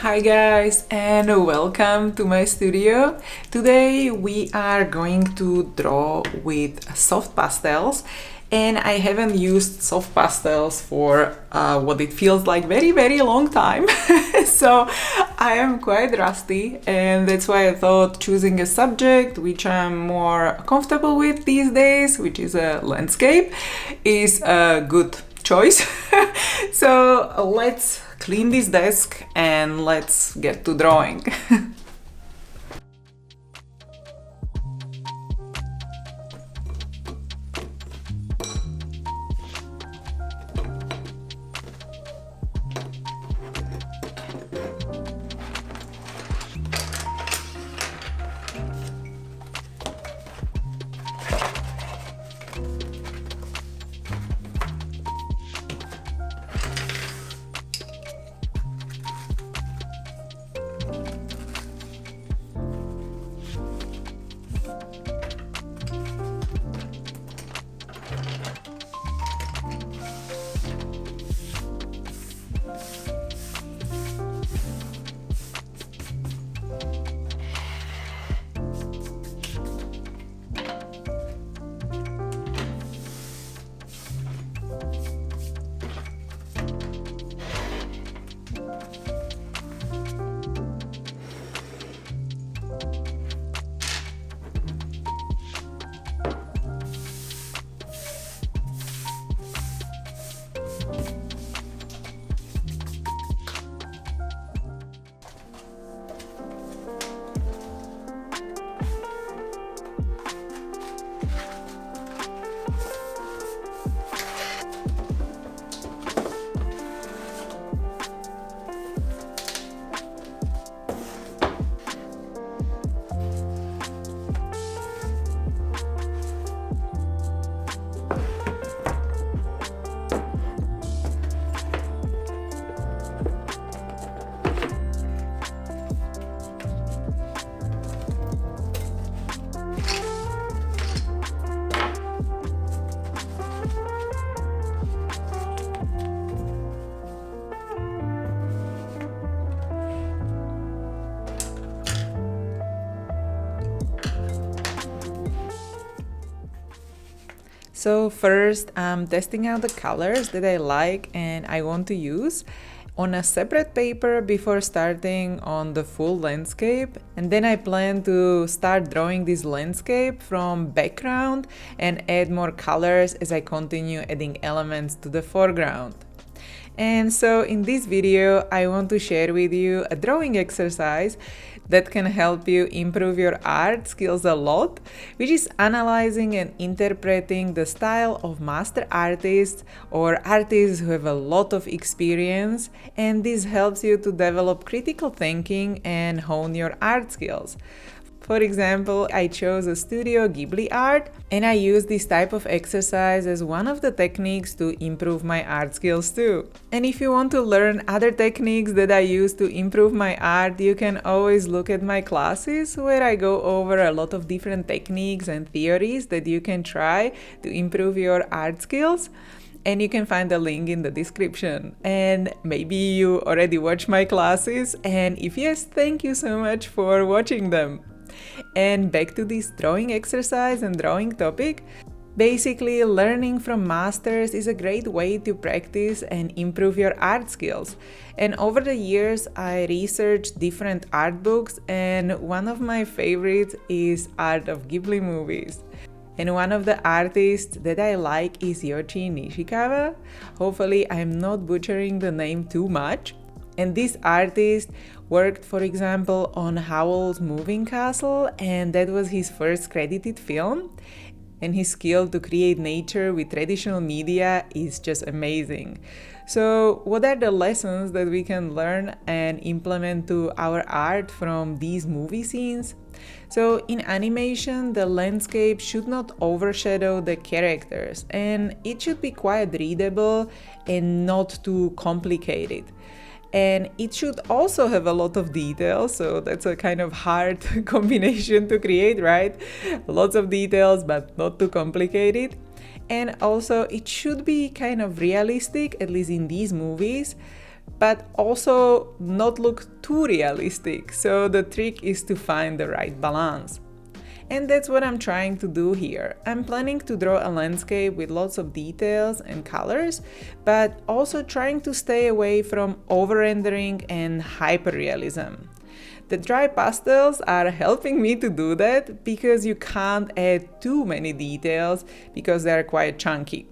Hi guys, and welcome to my studio. Today we are going to draw with soft pastels, and I haven't used soft pastels for what it feels like very long time. So I am quite rusty, and that's why I thought choosing a subject which I'm more comfortable with these days, which is a landscape, is a good choice. So let's clean this desk and let's get to drawing. So first, I'm testing out the colors that I like and I want to use on a separate paper before starting on the full landscape. And then I plan to start drawing this landscape from background and add more colors as I continue adding elements to the foreground. And so in this video, I want to share with you a drawing exercise that can help you improve your art skills a lot, which is analyzing and interpreting the style of master artists or artists who have a lot of experience, and this helps you to develop critical thinking and hone your art skills. For example, I chose a Studio Ghibli art, and I use this type of exercise as one of the techniques to improve my art skills too. And if you want to learn other techniques that I use to improve my art, you can always look at my classes where I go over a lot of different techniques and theories that you can try to improve your art skills. And you can find the link in the description. And maybe you already watch my classes, and if yes, thank you so much for watching them. And back to this drawing exercise and drawing topic. Basically, learning from masters is a great way to practice and improve your art skills. And over the years, I researched different art books, and one of my favorites is Art of Ghibli movies. And one of the artists that I like is Yoshi Nishikawa. Hopefully, I'm not butchering the name too much. And this artist worked, for example, on Howl's Moving Castle, and that was his first credited film. And his skill to create nature with traditional media is just amazing. So, what are the lessons that we can learn and implement to our art from these movie scenes? So, in animation, the landscape should not overshadow the characters, and it should be quite readable and not too complicated. And it should also have a lot of details, so that's a kind of hard combination to create, right? Lots of details, but not too complicated. And also, it should be kind of realistic, at least in these movies, but also not look too realistic. So the trick is to find the right balance. And that's what I'm trying to do here. I'm planning to draw a landscape with lots of details and colors, but also trying to stay away from over-rendering and hyper-realism. The dry pastels are helping me to do that because you can't add too many details because they're quite chunky.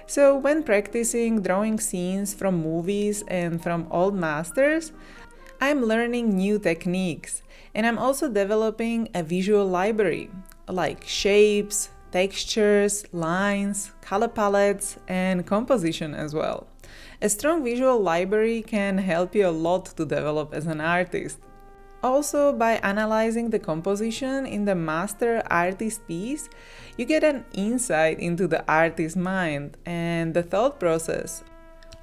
So when practicing drawing scenes from movies and from old masters, I'm learning new techniques, and I'm also developing a visual library like shapes, textures, lines, color palettes, and composition as well. A strong visual library can help you a lot to develop as an artist. Also, by analyzing the composition in the master artist piece, you get an insight into the artist's mind and the thought process.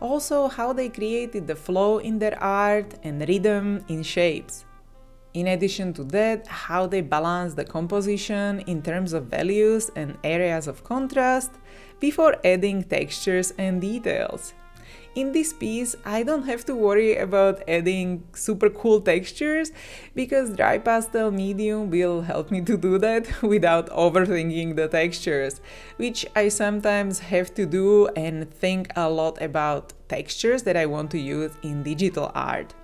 Also, how they created the flow in their art and rhythm in shapes. In addition to that, how they balance the composition in terms of values and areas of contrast before adding textures and details. In this piece, I don't have to worry about adding super cool textures because dry pastel medium will help me to do that without overthinking the textures, which I sometimes have to do and think a lot about textures that I want to use in digital art.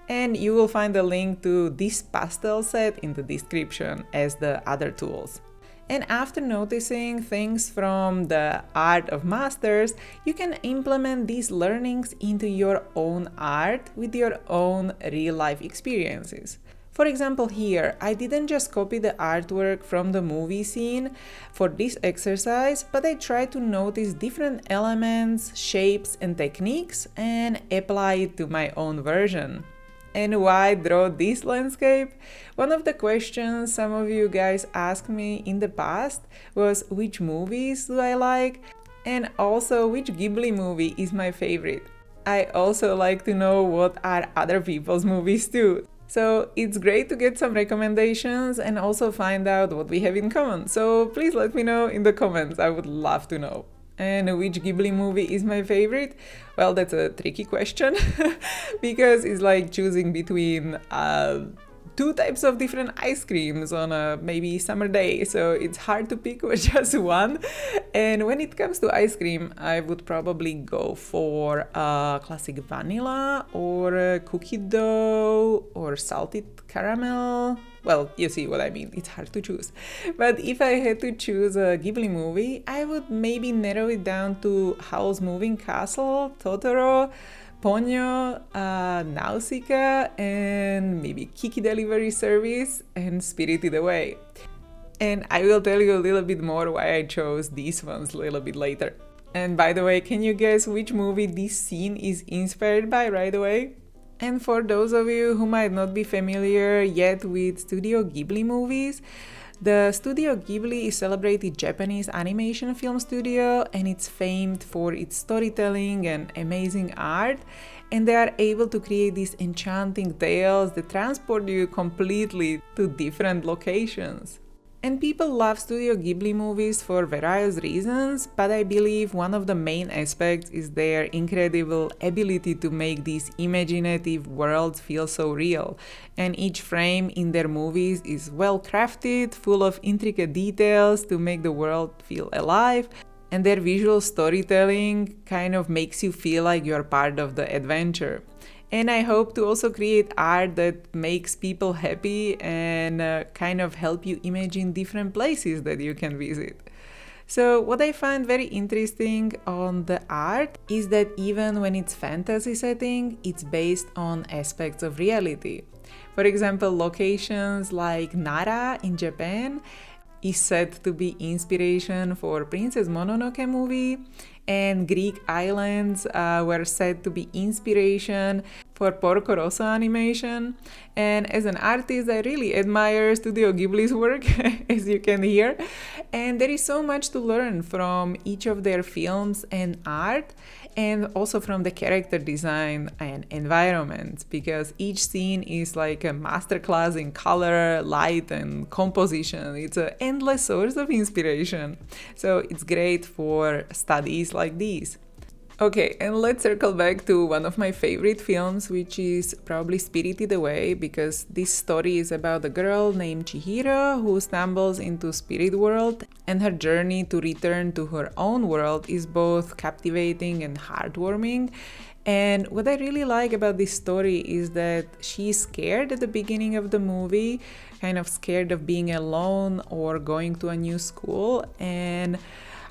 And you will find a link to this pastel set in the description as the other tools. And after noticing things from the art of masters, you can implement these learnings into your own art with your own real-life experiences. For example, here, I didn't just copy the artwork from the movie scene for this exercise, but I tried to notice different elements, shapes, and techniques and apply it to my own version. And why draw this landscape? One of the questions some of you guys asked me in the past was which movies do I like, and also which Ghibli movie is my favorite. I also like to know what are other people's movies too. So it's great to get some recommendations and also find out what we have in common. So please let me know in the comments, I would love to know. And which Ghibli movie is my favorite? Well, that's a tricky question because it's like choosing between two types of different ice creams on a maybe summer day, so it's hard to pick just one. And when it comes to ice cream, I would probably go for classic vanilla or cookie dough or salted caramel. Well, you see what I mean, it's hard to choose. But if I had to choose a Ghibli movie, I would maybe narrow it down to Howl's Moving Castle, Totoro, Ponyo, Nausicaa, and maybe Kiki Delivery Service and Spirited Away. And I will tell you a little bit more why I chose these ones a little bit later. And by the way, can you guess which movie this scene is inspired by right away? And for those of you who might not be familiar yet with Studio Ghibli movies, the Studio Ghibli is a celebrated Japanese animation film studio, and it's famed for its storytelling and amazing art, and they are able to create these enchanting tales that transport you completely to different locations. And people love Studio Ghibli movies for various reasons, but I believe one of the main aspects is their incredible ability to make these imaginative worlds feel so real. And each frame in their movies is well crafted, full of intricate details to make the world feel alive. And their visual storytelling kind of makes you feel like you're part of the adventure. And I hope to also create art that makes people happy and kind of help you imagine different places that you can visit. So what I find very interesting on the art is that even when it's fantasy setting, it's based on aspects of reality. For example, locations like Nara in Japan is said to be inspiration for Princess Mononoke movie, and Greek islands were said to be inspiration for Porco Rosso animation. And as an artist, I really admire Studio Ghibli's work, as you can hear. And there is so much to learn from each of their films and art, and also from the character design and environment, because each scene is like a masterclass in color, light, and composition. It's an endless source of inspiration. So it's great for studies like these. Okay, and let's circle back to one of my favorite films, which is probably Spirited Away, because this story is about a girl named Chihiro who stumbles into spirit world, and her journey to return to her own world is both captivating and heartwarming. And what I really like about this story is that she's scared at the beginning of the movie, kind of scared of being alone or going to a new school, and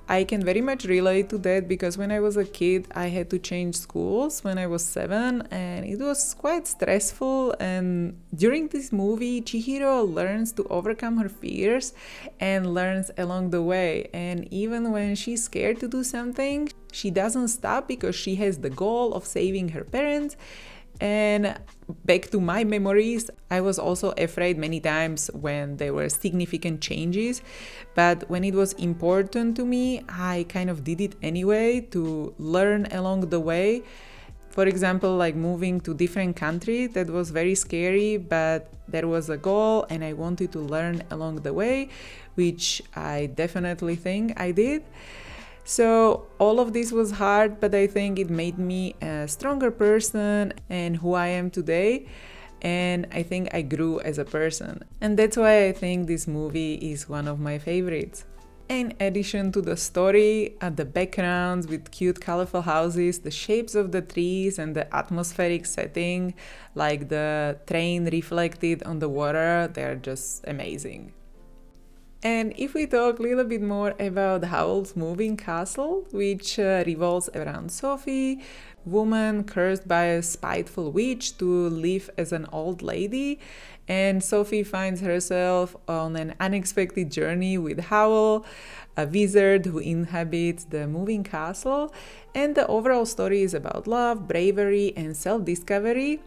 I can very much relate to that because when I was a kid, I had to change schools when I was 7, and it was quite stressful. And during this movie, Chihiro learns to overcome her fears and learns along the way. And even when she's scared to do something, she doesn't stop because she has the goal of saving her parents. And back to my memories, I was also afraid many times when there were significant changes, but when it was important to me, I kind of did it anyway to learn along the way. For example, like moving to different country, that was very scary, but there was a goal and I wanted to learn along the way, which I definitely think I did. So all of this was hard, but I think it made me a stronger person and who I am today. And I think I grew as a person. And that's why I think this movie is one of my favorites. In addition to the story, the backgrounds with cute colorful houses, the shapes of the trees and the atmospheric setting, like the train reflected on the water, they're just amazing. And if we talk a little bit more about Howl's moving castle, which revolves around Sophie, woman cursed by a spiteful witch to live as an old lady, and Sophie finds herself on an unexpected journey with Howl, a wizard who inhabits the moving castle, and the overall story is about love, bravery, and self-discovery,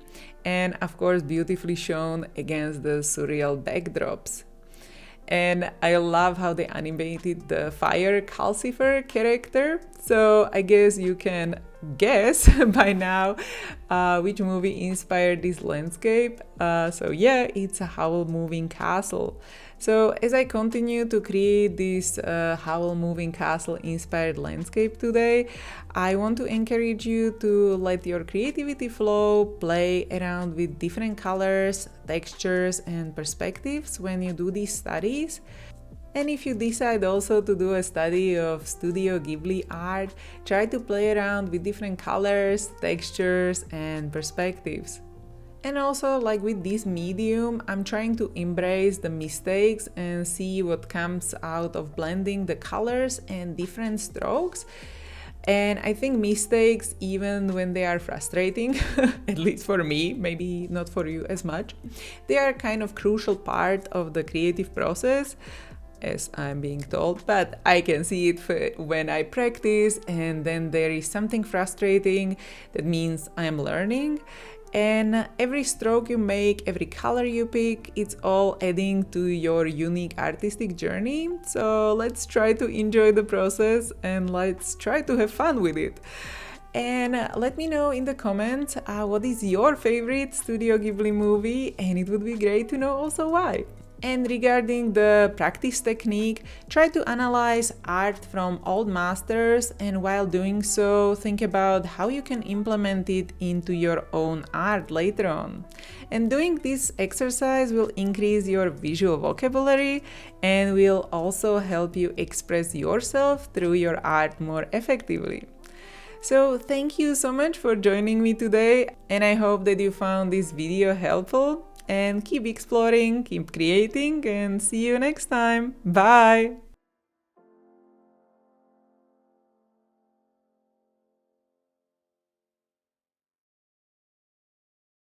and of course beautifully shown against the surreal backdrops. And I love how they animated the fire Calcifer character. So I guess you can guess by now which movie inspired this landscape. So yeah, it's a Howl moving castle. So as I continue to create this Howl moving castle inspired landscape today, I want to encourage you to let your creativity flow, play around with different colors, textures, and perspectives when you do these studies. And if you decide also to do a study of Studio Ghibli art, try to play around with different colors, textures, and perspectives. And also, like with this medium, I'm trying to embrace the mistakes and see what comes out of blending the colors and different strokes. And I think mistakes, even when they are frustrating, at least for me, maybe not for you as much, they are kind of crucial part of the creative process, as I'm being told, but I can see it when I practice, and then there is something frustrating. That means I'm learning. And every stroke you make, every color you pick, it's all adding to your unique artistic journey. So let's try to enjoy the process and let's try to have fun with it. And let me know in the comments what is your favorite Studio Ghibli movie, and it would be great to know also why. And regarding the practice technique, try to analyze art from old masters, and while doing so, think about how you can implement it into your own art later on. And doing this exercise will increase your visual vocabulary and will also help you express yourself through your art more effectively. So thank you so much for joining me today, and I hope that you found this video helpful. And keep exploring, keep creating, and see you next time. Bye!